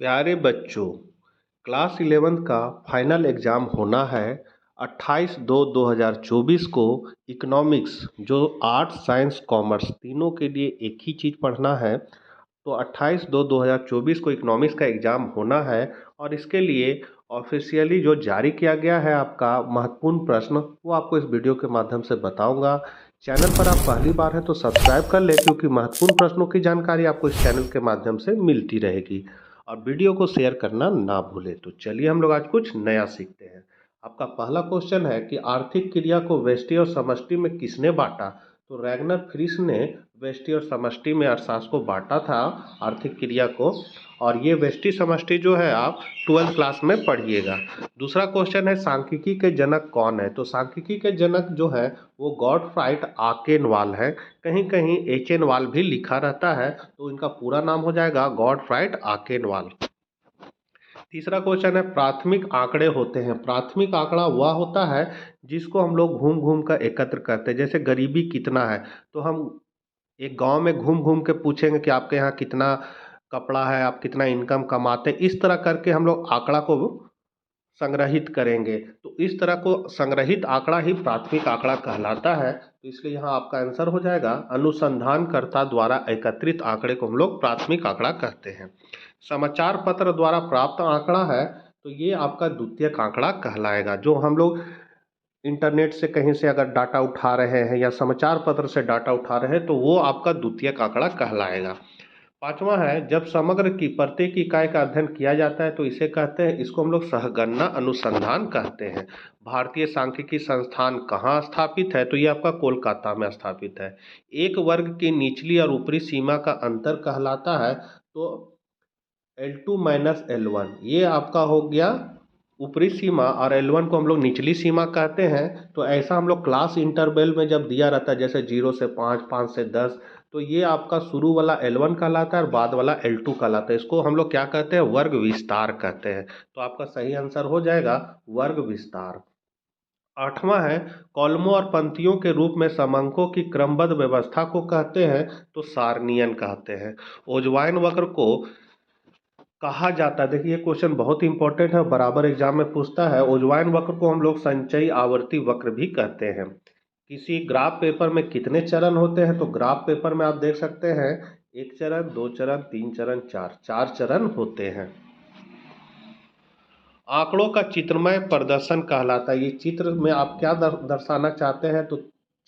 प्यारे बच्चों, class 11th का फाइनल एग्ज़ाम होना है 28/2/2024 को। इकोनॉमिक्स जो आर्ट्स साइंस कॉमर्स तीनों के लिए एक ही चीज़ पढ़ना है। तो 28/2/2024 को इकोनॉमिक्स का एग्ज़ाम होना है और इसके लिए ऑफिशियली जो जारी किया गया है आपका महत्वपूर्ण प्रश्न, वो आपको इस वीडियो के माध्यम से बताऊंगा। चैनल पर आप पहली बार हैं तो सब्सक्राइब कर ले, क्योंकि महत्वपूर्ण प्रश्नों की जानकारी आपको इस चैनल के माध्यम से मिलती रहेगी। और वीडियो को शेयर करना ना भूलें। तो चलिए हम लोग आज कुछ नया सीखते हैं। आपका पहला क्वेश्चन है कि आर्थिक क्रिया को व्यष्टि और समष्टि में किसने बांटा। तो रैगनर फ्रिश ने व्यष्टि और समष्टि में अर्थशास्त्र को बांटा था, आर्थिक क्रिया को। और ये व्यष्टि समष्टि जो है आप 12th क्लास में पढ़िएगा। दूसरा क्वेश्चन है सांख्यिकी के जनक कौन है। तो सांख्यिकी के जनक जो है वो गॉटफ्राइड आकेनवाल है। कहीं कहीं एचेनवाल भी लिखा रहता है, तो इनका पूरा नाम हो जाएगा गॉटफ्राइड आकेनवाल। तीसरा क्वेश्चन है प्राथमिक आंकड़े होते हैं। प्राथमिक आंकड़ा वह होता है जिसको हम लोग घूम घूम कर एकत्र करते हैं। जैसे गरीबी कितना है, तो हम एक गांव में घूम घूम के पूछेंगे कि आपके यहाँ कितना कपड़ा है, आप कितना इनकम कमाते हैं। इस तरह करके हम लोग आंकड़ा को संग्रहित करेंगे। तो इस तरह को संग्रहित आंकड़ा ही प्राथमिक आंकड़ा कहलाता है। तो इसलिए यहाँ आपका आंसर हो जाएगा अनुसंधानकर्ता द्वारा एकत्रित आंकड़े को हम लोग प्राथमिक आंकड़ा कहते हैं। समाचार पत्र द्वारा प्राप्त आंकड़ा है तो ये आपका द्वितीयक आंकड़ा कहलाएगा। जो हम लोग इंटरनेट से कहीं से अगर डाटा उठा रहे हैं या समाचार पत्र से डाटा उठा रहे हैं तो वो आपका द्वितीयक आंकड़ा कहलाएगा। पांचवा है जब समग्र की प्रत्येक इकाई का अध्ययन किया जाता है तो इसे कहते हैं, इसको हम लोग सहगणना अनुसंधान कहते हैं। भारतीय सांख्यिकी संस्थान कहाँ स्थापित है। तो ये आपका कोलकाता में स्थापित है। एक वर्ग की निचली और ऊपरी सीमा का अंतर कहलाता है तो L2 माइनस L1, ये आपका हो गया ऊपरी सीमा और L1 को हम लोग निचली सीमा कहते हैं। तो ऐसा हम लोग क्लास इंटरवल में जब दिया रहता है, जैसे 0 से 5, 5 से 10, तो ये आपका शुरू वाला L1 कहलाता है और बाद वाला L2 कहलाता है। इसको हम लोग क्या कहते हैं, वर्ग विस्तार कहते हैं। तो आपका सही आंसर हो जाएगा वर्ग विस्तार। आठवां है कॉलमों और पंक्तियों के रूप में समंकों की क्रमबद्ध व्यवस्था को कहते हैं तो सारणीयन कहते हैं। ओजवाइन वक्र को कहा जाता है, देखिए ये क्वेश्चन बहुत इंपॉर्टेंट है, बराबर एग्जाम में पूछता है। ओजवाइन वक्र को हम लोग संचयी आवर्ती वक्र भी कहते हैं। किसी ग्राफ पेपर में कितने चरण होते हैं। तो ग्राफ पेपर में आप देख सकते हैं 1 चरण, 2 चरण, 3 चरण, 4 चरण होते हैं। आंकड़ों का चित्रमय प्रदर्शन कहलाता है। ये चित्र में आप क्या दर्शाना चाहते हैं। तो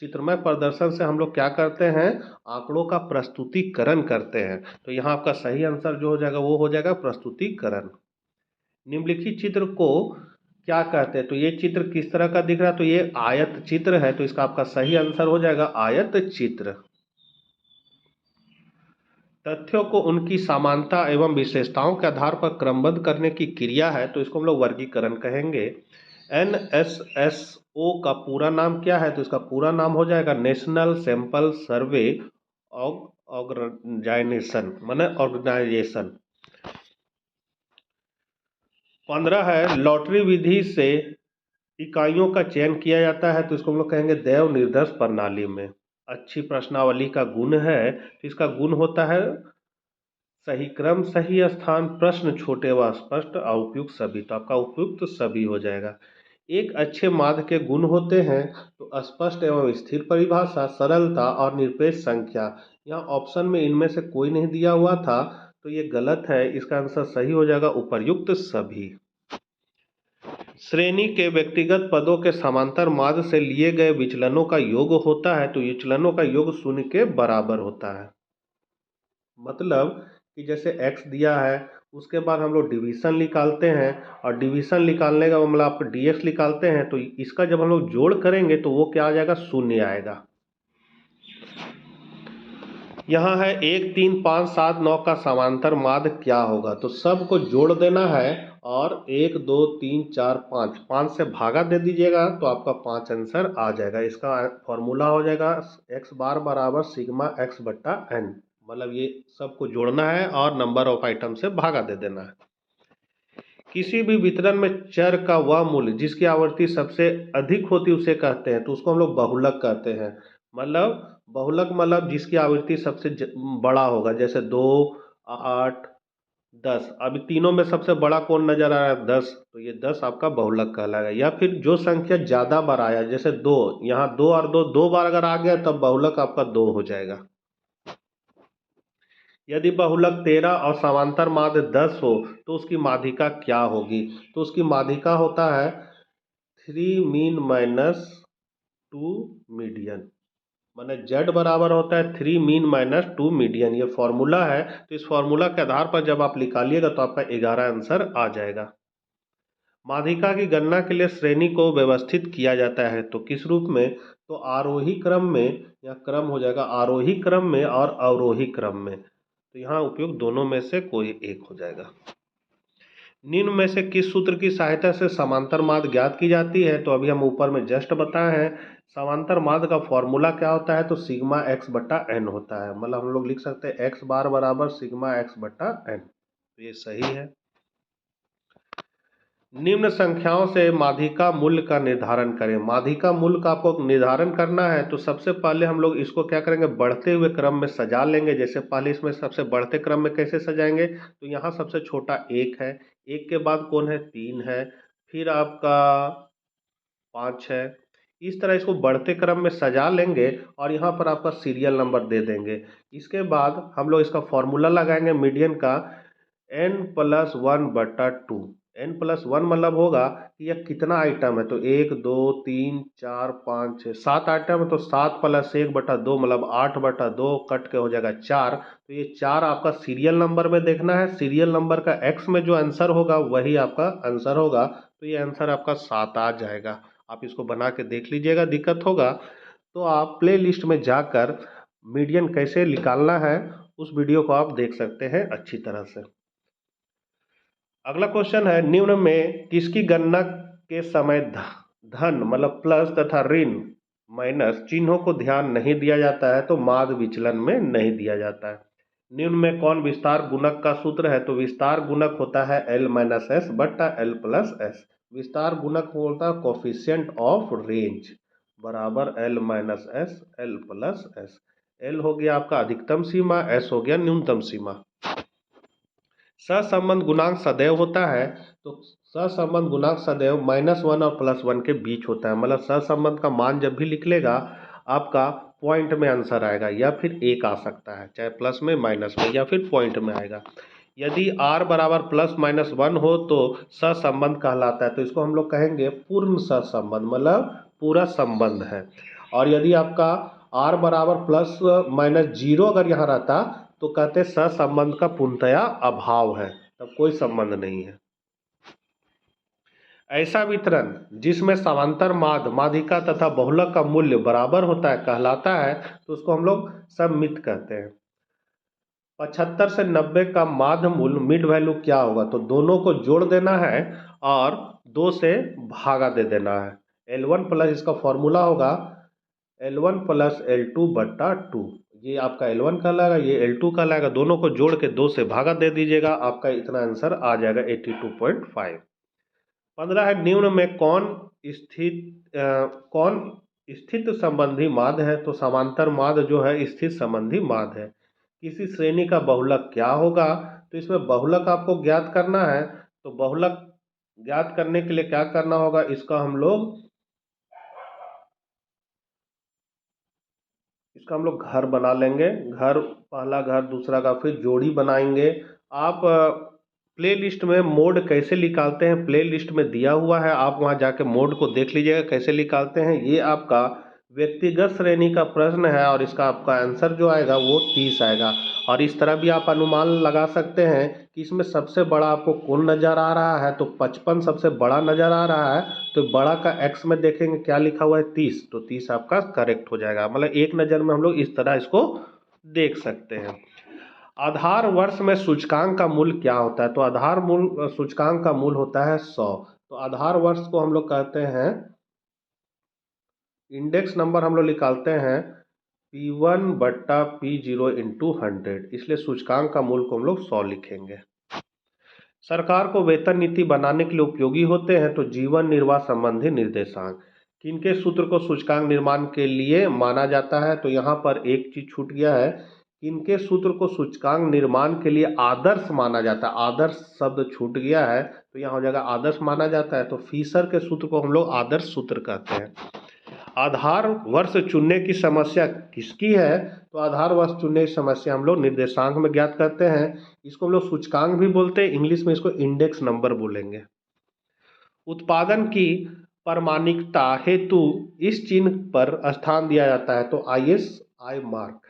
चित्रमय प्रदर्शन से हम लोग क्या करते हैं, आंकड़ों का प्रस्तुतिकरण करते हैं। तो यहाँ आपका सही आंसर जो हो जाएगा वो हो जाएगा प्रस्तुतिकरण। निम्नलिखित चित्र को क्या कहते हैं। तो ये चित्र किस तरह का दिख रहा है। तो ये आयत चित्र है, तो इसका आपका सही आंसर हो जाएगा आयत चित्र। तथ्यों को उनकी समानता एवं विशेषताओं के आधार पर क्रमबद्ध करने की क्रिया है, तो इसको हम लोग वर्गीकरण कहेंगे। NSSO का पूरा नाम क्या है। तो इसका पूरा नाम हो जाएगा नेशनल सैंपल सर्वे ऑर्गेनाइजेशन, माने ऑर्गेनाइजेशन। 15 है लॉटरी विधि से इकाइयों का चयन किया जाता है, तो इसको हम लोग कहेंगे देव निर्दर्श प्रणाली में। अच्छी प्रश्नावली का गुण है, तो इसका गुण होता है सही क्रम, सही स्थान, प्रश्न छोटे व स्पष्ट और उपयुक्त सभी। तो आपका उपयुक्त सभी हो जाएगा। एक अच्छे माध्य के गुण होते हैं तो स्पष्ट एवं स्थिर परिभाषा, सरलता और निरपेक्ष संख्या। यहाँ ऑप्शन में इनमें से कोई नहीं दिया हुआ था, तो ये गलत है। इसका आंसर सही हो जाएगा उपर्युक्त सभी। श्रेणी के व्यक्तिगत पदों के समांतर माध्य से लिए गए विचलनों का योग होता है, तो विचलनों का योग 0 के बराबर होता है। मतलब कि जैसे x दिया है, उसके बाद हम लोग डिवीजन निकालते हैं और डिवीजन निकालने का मतलब आप dx निकालते हैं, तो इसका जब हम लोग जोड़ करेंगे तो वो क्या आ जाएगा, 0 आएगा। यहाँ है 1 3 5 7 9 का समांतर माध्य क्या होगा। तो सबको जोड़ देना है और 1 2 3 4 5 5 से भागा दे दीजिएगा तो आपका 5 आंसर आ जाएगा। इसका फॉर्मूला हो जाएगा x बार बराबर सिग्मा x बट्टा n। मतलब ये सबको जोड़ना है और नंबर ऑफ आइटम से भागा दे देना है। किसी भी वितरण में चर का वह मूल्य जिसकी आवृत्ति सबसे अधिक होती उसे कहते हैं, तो उसको हम लोग बहुलक कहते हैं। मतलब बहुलक मतलब जिसकी आवृत्ति सबसे बड़ा होगा, जैसे 2 8 10। अभी तीनों में सबसे बड़ा कौन नजर आ रहा है? 10। तो ये 10 आपका बहुलक कहलाएगा। या फिर जो संख्या ज्यादा बार आया, जैसे 2, यहाँ 2 और 2 दो बार अगर आ गया तब बहुलक आपका 2 हो जाएगा। यदि बहुलक 13 और समांतर माध्य 10 हो तो उसकी माध्यिका क्या होगी? तो उसकी माध्यिका होता है 3 मीन माइनस 2 मीडियन। माने z बराबर होता है 3 मीन माइनस 2 मीडियन। ये फॉर्मूला है, तो इस फॉर्मूला के आधार पर जब आप निकालिएगा तो आपका 11 आंसर आ जाएगा। माध्यिका की गणना के लिए श्रेणी को व्यवस्थित किया जाता है, तो किस रूप में? तो आरोही क्रम में, या क्रम हो जाएगा आरोही क्रम में और अवरोही क्रम में। तो यहाँ उपयोग दोनों में से कोई एक हो जाएगा। निम्न में से किस सूत्र की सहायता से समांतर माध्य ज्ञात की जाती है? तो अभी हम ऊपर में जस्ट बताए हैं। समांतर माध्य का फॉर्मूला क्या होता है? तो सिग्मा एक्स बटा एन होता है। मतलब हम लोग लिख सकते हैं एक्स बार बराबर सिग्मा एक्स बटा एन। तो ये सही है। निम्न संख्याओं से माध्यिका मूल्य का निर्धारण करें। माध्यिका मूल्य का आपको निर्धारण करना है, तो सबसे पहले हम लोग इसको क्या करेंगे? बढ़ते हुए क्रम में सजा लेंगे। जैसे पहले इसमें सबसे बढ़ते क्रम में कैसे सजाएंगे? तो यहाँ सबसे छोटा 1 है, 1 के बाद कौन है? 3 है, फिर आपका 5 है। इस तरह इसको बढ़ते क्रम में सजा लेंगे और यहाँ पर आपका सीरियल नंबर दे देंगे। इसके बाद हम लोग इसका फॉर्मूला लगाएंगे मीडियन का, n+1/2। n+1 मतलब होगा कि यह कितना आइटम है? तो 1 2 3 4 5 6 7 आइटम है, तो 7 + 1/2 मतलब 8/2 कट के हो जाएगा 4। तो ये 4 आपका सीरियल नंबर में देखना है। सीरियल नंबर का x में जो आंसर होगा वही आपका आंसर होगा। तो ये आंसर आपका 7 आ जाएगा। आप इसको बना के देख लीजिएगा, दिक्कत होगा तो आप प्ले लिस्ट में जाकर मीडियन कैसे निकालना है उस वीडियो को आप देख सकते हैं अच्छी तरह से। अगला क्वेश्चन है, निम्न में किसकी गणना के समय धन मतलब प्लस तथा ऋण माइनस चिन्हों को ध्यान नहीं दिया जाता है? तो माध्य विचलन में नहीं दिया जाता है। निम्न में कौन विस्तार गुणक का सूत्र है? तो विस्तार गुणक होता है l-s बटा l+s। विस्तार गुणक होता है कोफिशिएंट ऑफ रेंज बराबर l-s l+s। l हो गया आपका अधिकतम सीमा, s हो गया न्यूनतम सीमा। सहसंबंध गुणांक सदैव होता है, तो सहसंबंध गुणांक सदैव -1 और +1 के बीच होता है। मतलब सहसंबंध का मान जब भी निकलेगा आपका पॉइंट में आंसर आएगा, या फिर एक आ सकता है, चाहे प्लस में माइनस में या फिर पॉइंट में आएगा। यदि r बराबर +-1 हो तो सहसंबंध कहलाता है। तो इसको हम लोग कहेंगे पूर्ण सहसंबंध, मतलब पूरा संबंध है। और यदि आपका r बराबर +-0 अगर यहाँ रहता तो कहते सहसंबंध का पूर्णतया अभाव है, तब कोई संबंध नहीं है। ऐसा वितरण जिसमें समांतर माध्य माध्यिका तथा बहुलक का मूल्य बराबर होता है कहलाता है, तो उसको हम लोग सममित कहते हैं। 75 से 90 का माध्य मूल्य मिड वैल्यू क्या होगा? तो दोनों को जोड़ देना है और 2 से भागा दे देना है। L1 प्लस इसका फॉर्मूला होगा L1 + L2/2। ये आपका L1 कहलाएगा, ये L2 कहलाएगा। दोनों को जोड़ के 2 से भागा दे दीजिएगा, आपका इतना आंसर आ जाएगा 82.5। 15 है, निम्न में कौन स्थित संबंधी माध्य है? तो समांतर माध्य जो है स्थित संबंधी माध्य है। किसी श्रेणी का बहुलक क्या होगा? तो इसमें बहुलक आपको ज्ञात करना है, तो बहुलक ज्ञात करने के लिए क्या करना होगा? इसका हम लोग घर बना लेंगे। घर, पहला घर, दूसरा का, फिर जोड़ी बनाएंगे। आप प्ले लिस्ट में मोड कैसे निकालते हैं प्ले लिस्ट में दिया हुआ है, आप वहां जाके मोड को देख लीजिएगा कैसे निकालते हैं। ये आपका व्यक्तिगत श्रेणी का प्रश्न है और इसका आपका आंसर जो आएगा वो 30 आएगा। और इस तरह भी आप अनुमान लगा सकते हैं कि इसमें सबसे बड़ा आपको कौन नज़र आ रहा है? तो 55 सबसे बड़ा नज़र आ रहा है, तो बड़ा का एक्स में देखेंगे क्या लिखा हुआ है? 30। तो 30 आपका करेक्ट हो जाएगा। मतलब एक नज़र में हम लोग इस तरह इसको देख सकते हैं। आधार वर्ष में सूचकांक का मूल्य क्या होता है? तो आधार मूल सूचकांक का मूल्य होता है 100। तो आधार वर्ष को हम लोग कहते हैं, इंडेक्स नंबर हम लोग निकालते हैं P1/P0 × 100, इसलिए सूचकांक का मूल्य को हम लोग 100 लिखेंगे। सरकार को वेतन नीति बनाने के लिए उपयोगी होते हैं, तो जीवन निर्वाह संबंधी निर्देशांक किनके सूत्र को सूचकांक निर्माण के लिए माना जाता है? तो यहाँ पर एक चीज छूट गया है किनके सूत्र को सूचकांक निर्माण के लिए आदर्श माना जाता है? आदर्श शब्द छूट गया है तो यहाँ हो जाएगा आदर्श माना जाता है, तो फिशर के सूत्र को हम लोग आदर्श सूत्र कहते हैं। आधार वर्ष चुनने की समस्या किसकी है? तो आधार वर्ष चुनने की समस्या हम लोग निर्देशांक में ज्ञात करते हैं। इसको हम लोग सूचकांक भी बोलते हैं, इंग्लिश में इसको इंडेक्स नंबर बोलेंगे। उत्पादन की प्रामाणिकता हेतु इस चिन्ह पर स्थान दिया जाता है, तो ISI मार्क।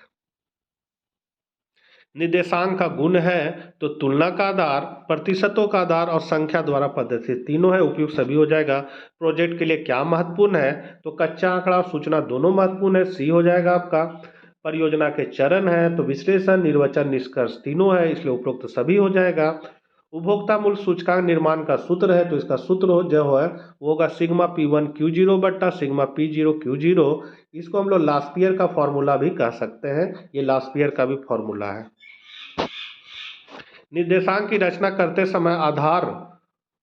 निर्देशांक का गुण है तो तुलना का आधार, प्रतिशतों का आधार और संख्या द्वारा प्रदर्शित, तीनों है, उपयुक्त सभी हो जाएगा। प्रोजेक्ट के लिए क्या महत्वपूर्ण है? तो कच्चा आंकड़ा और सूचना दोनों महत्वपूर्ण है, सी हो जाएगा आपका। परियोजना के चरण है तो विश्लेषण, निर्वचन, निष्कर्ष तीनों है, इसलिए उपरोक्त सभी हो जाएगा। उपभोक्ता मूल्य सूचकांक निर्माण का सूत्र है तो इसका सूत्र जो है वो होगा सिग्मा P1 Q0 बट्टा सिग्मा P0 Q0। इसको हम लोग लास्पियर का फॉर्मूला भी कह सकते हैं, ये लास्पियर का भी फॉर्मूला है। निर्देशांक की रचना करते समय आधार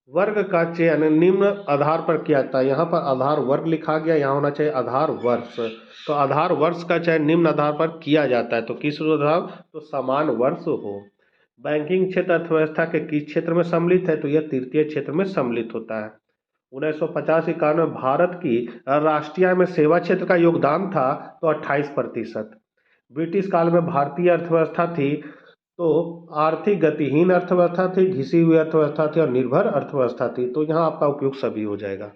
वर्ग का चयन निम्न आधार पर किया जाता है। यहाँ पर आधार वर्ग लिखा गया, यहाँ होना चाहिए आधार वर्ष। तो आधार वर्ष का चयन निम्न आधार पर किया जाता है, तो किस आधार? तो समान वर्ष हो। बैंकिंग क्षेत्र अर्थव्यवस्था के किस क्षेत्र में सम्मिलित है? तो यह तृतीय क्षेत्र में सम्मिलित होता है। 1950-51 में भारत की राष्ट्रीय में सेवा क्षेत्र का योगदान था तो 28%। ब्रिटिश काल में भारतीय अर्थव्यवस्था थी तो आर्थिक गतिहीन अर्थव्यवस्था थी, घिसी हुई अर्थव्यवस्था थी और निर्भर अर्थव्यवस्था थी, तो यहाँ आपका उपयोग सभी हो जाएगा।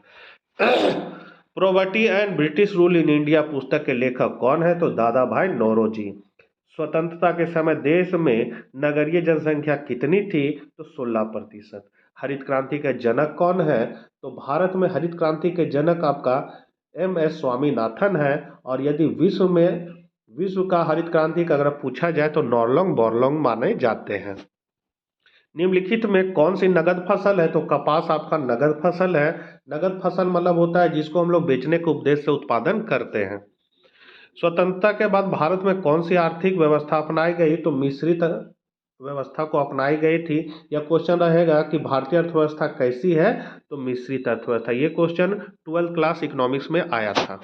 Property and British rule in India पुस्तक के लेखक कौन है? तो दादा भाई नौरोजी। स्वतंत्रता के समय देश में नगरीय जनसंख्या कितनी थी? तो 16%। हरित क्रांति के जनक कौन है? तो भारत में हरित क्रांति के जनक आपका MS स्वामीनाथन है, और यदि विश्व का हरित क्रांति का अगर पूछा जाए तो नॉरलॉन्ग बोरलॉन्ग माने जाते हैं। निम्नलिखित में कौन सी नगद फसल है? तो कपास आपका नगद फसल है। नगद फसल मतलब होता है जिसको हम लोग बेचने के उद्देश्य से उत्पादन करते हैं। स्वतंत्रता के बाद भारत में कौन सी आर्थिक व्यवस्था अपनाई गई? तो मिश्रित व्यवस्था को अपनाई गई थी। यह क्वेश्चन रहेगा कि भारतीय अर्थव्यवस्था कैसी है? तो मिश्रित अर्थव्यवस्था। ये क्वेश्चन 12th क्लास इकोनॉमिक्स में आया था।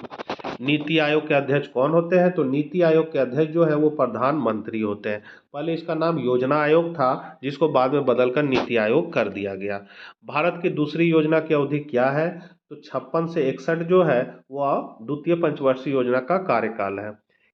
नीति आयोग के अध्यक्ष कौन होते हैं? तो नीति आयोग के अध्यक्ष जो है वो प्रधानमंत्री होते हैं। पहले इसका नाम योजना आयोग था, जिसको बाद में बदलकर नीति आयोग कर दिया गया। भारत की दूसरी योजना की अवधि क्या है? तो 56 से 61 जो है वह द्वितीय पंचवर्षीय योजना का कार्यकाल है।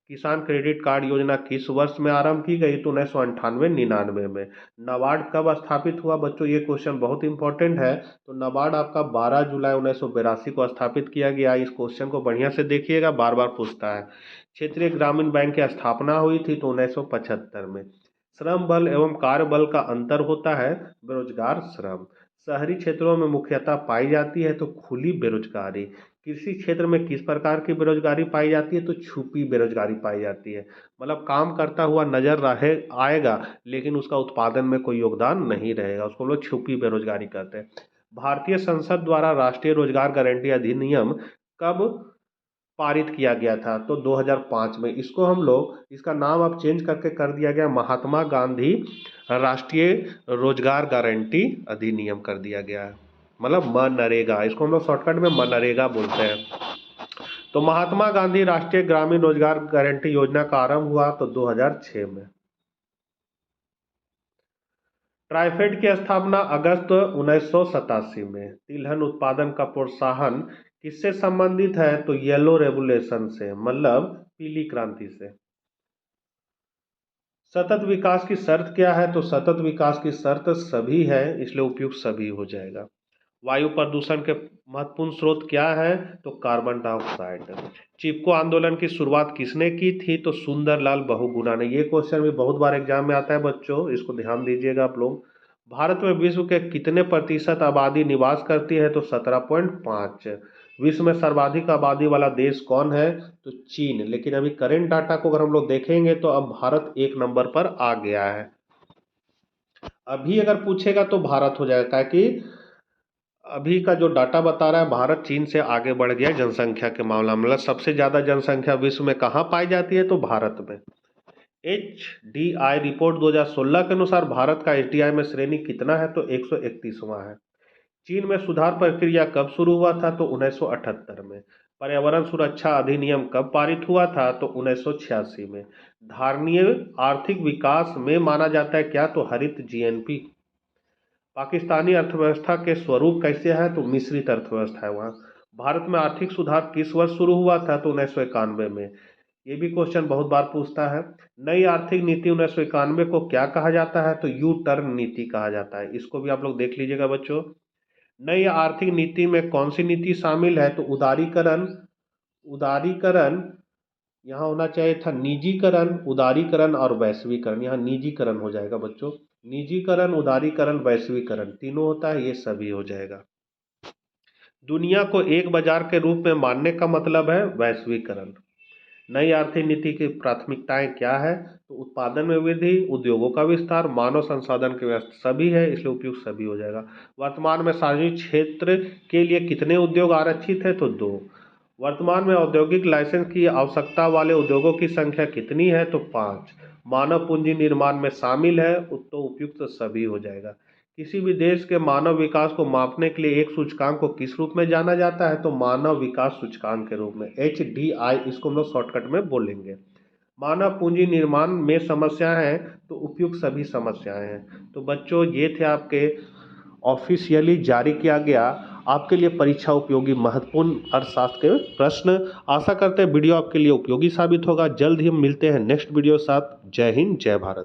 किसान क्रेडिट कार्ड योजना किस वर्ष में आरंभ की गई? तो 1998-99 में। नाबार्ड कब स्थापित हुआ बच्चों? ये क्वेश्चन बहुत इंपॉर्टेंट है। तो नाबार्ड आपका 12 जुलाई 1982 को स्थापित किया गया। इस क्वेश्चन को बढ़िया से देखिएगा, बार बार पूछता है। क्षेत्रीय ग्रामीण बैंक की स्थापना हुई थी तो 1975 में। श्रम बल एवं कार्य बल का अंतर होता है बेरोजगार श्रम। शहरी क्षेत्रों में मुख्यतः पाई जाती है तो खुली बेरोजगारी। कृषि क्षेत्र में किस प्रकार की बेरोजगारी पाई जाती है? तो छुपी बेरोजगारी पाई जाती है, मतलब काम करता हुआ नजर रहे आएगा लेकिन उसका उत्पादन में कोई योगदान नहीं रहेगा, उसको हम लोग छुपी बेरोजगारी कहते हैं। भारतीय संसद द्वारा राष्ट्रीय रोजगार गारंटी अधिनियम कब पारित किया गया था? तो 2005 में। इसको हम लोग, इसका नाम अब चेंज करके कर दिया गया महात्मा गांधी राष्ट्रीय रोजगार गारंटी अधिनियम कर दिया गया है, मतलब मनरेगा। इसको हम लोग शॉर्टकट में मनरेगा बोलते हैं। तो महात्मा गांधी राष्ट्रीय ग्रामीण रोजगार गारंटी योजना का आरंभ हुआ तो 2006 में। ट्राइफेड की स्थापना अगस्त 1987 में। तिलहन उत्पादन का प्रोत्साहन किससे संबंधित है? तो येलो रेवोल्यूशन से, मतलब पीली क्रांति से। सतत विकास की शर्त क्या है? तो सतत विकास की शर्त सभी है, इसलिए उपयुक्त सभी हो जाएगा। वायु प्रदूषण के महत्वपूर्ण स्रोत क्या है? तो कार्बन डाइऑक्साइड। चिपको आंदोलन की शुरुआत किसने की थी? तो सुंदरलाल बहुगुणा ने। ये क्वेश्चन भी बहुत बार एग्जाम में आता है बच्चों, इसको ध्यान दीजिएगा आप लोग। भारत में विश्व के कितने प्रतिशत आबादी निवास करती है? तो 17.5। विश्व में सर्वाधिक आबादी वाला देश कौन है? तो चीन। लेकिन अभी करेंट डाटा को अगर हम लोग देखेंगे तो अब भारत 1 नंबर पर आ गया है। अभी अगर पूछेगा तो भारत हो जाएगा, ताकि अभी का जो डाटा बता रहा है भारत चीन से आगे बढ़ गया जनसंख्या के मामला में। मतलब सबसे ज़्यादा जनसंख्या विश्व में कहाँ पाई जाती है? तो भारत में। HDI रिपोर्ट 2016 के अनुसार भारत का HDI में श्रेणी कितना है? तो 131वां है। चीन में सुधार प्रक्रिया कब शुरू हुआ था? तो 1978 में। पर्यावरण सुरक्षा अधिनियम कब पारित हुआ था? तो 1986 में। धारणीय आर्थिक विकास में माना जाता है क्या? तो हरित जीएनपी। पाकिस्तानी अर्थव्यवस्था के स्वरूप कैसे है? तो मिश्रित अर्थव्यवस्था है वहाँ। भारत में आर्थिक सुधार किस वर्ष शुरू हुआ था? तो 1991 में। ये भी क्वेश्चन बहुत बार पूछता है। नई आर्थिक नीति 1991 को क्या कहा जाता है? तो यू टर्न नीति कहा जाता है। इसको भी आप लोग देख लीजिएगा बच्चों। नई आर्थिक नीति में कौन सी नीति शामिल है? तो उदारीकरण। उदारीकरण यहाँ होना चाहिए था निजीकरण, उदारीकरण और वैश्वीकरण। यहाँ निजीकरण हो जाएगा बच्चों। निजीकरण, उदारीकरण, वैश्वीकरण तीनों होता है, ये सभी हो जाएगा। दुनिया को एक बाजार के रूप में मानने का मतलब है वैश्वीकरण। नई आर्थिक नीति की प्राथमिकताएं क्या है? तो उत्पादन में वृद्धि, उद्योगों का विस्तार, मानव संसाधन की व्यवस्था सभी है, इसलिए उपयुक्त सभी हो जाएगा। वर्तमान में सार्वजनिक क्षेत्र के लिए कितने उद्योग आरक्षित है? तो 2। वर्तमान में औद्योगिक लाइसेंस की आवश्यकता वाले उद्योगों की संख्या कितनी है? तो 5। मानव पूंजी निर्माण में शामिल है, तो उपयुक्त सभी हो जाएगा। किसी भी देश के मानव विकास को मापने के लिए एक सूचकांक को किस रूप में जाना जाता है? तो मानव विकास सूचकांक के रूप में, HDI, इसको हम लोग शॉर्टकट में बोलेंगे। मानव पूंजी निर्माण में समस्याएं हैं, तो उपयुक्त सभी समस्याएं हैं। तो बच्चों ये थे आपके ऑफिशियली जारी किया गया आपके लिए परीक्षा उपयोगी महत्वपूर्ण अर्थशास्त्र के प्रश्न। आशा करते हैं वीडियो आपके लिए उपयोगी साबित होगा। जल्द ही हम मिलते हैं नेक्स्ट वीडियो के साथ। जय हिंद, जय भारत।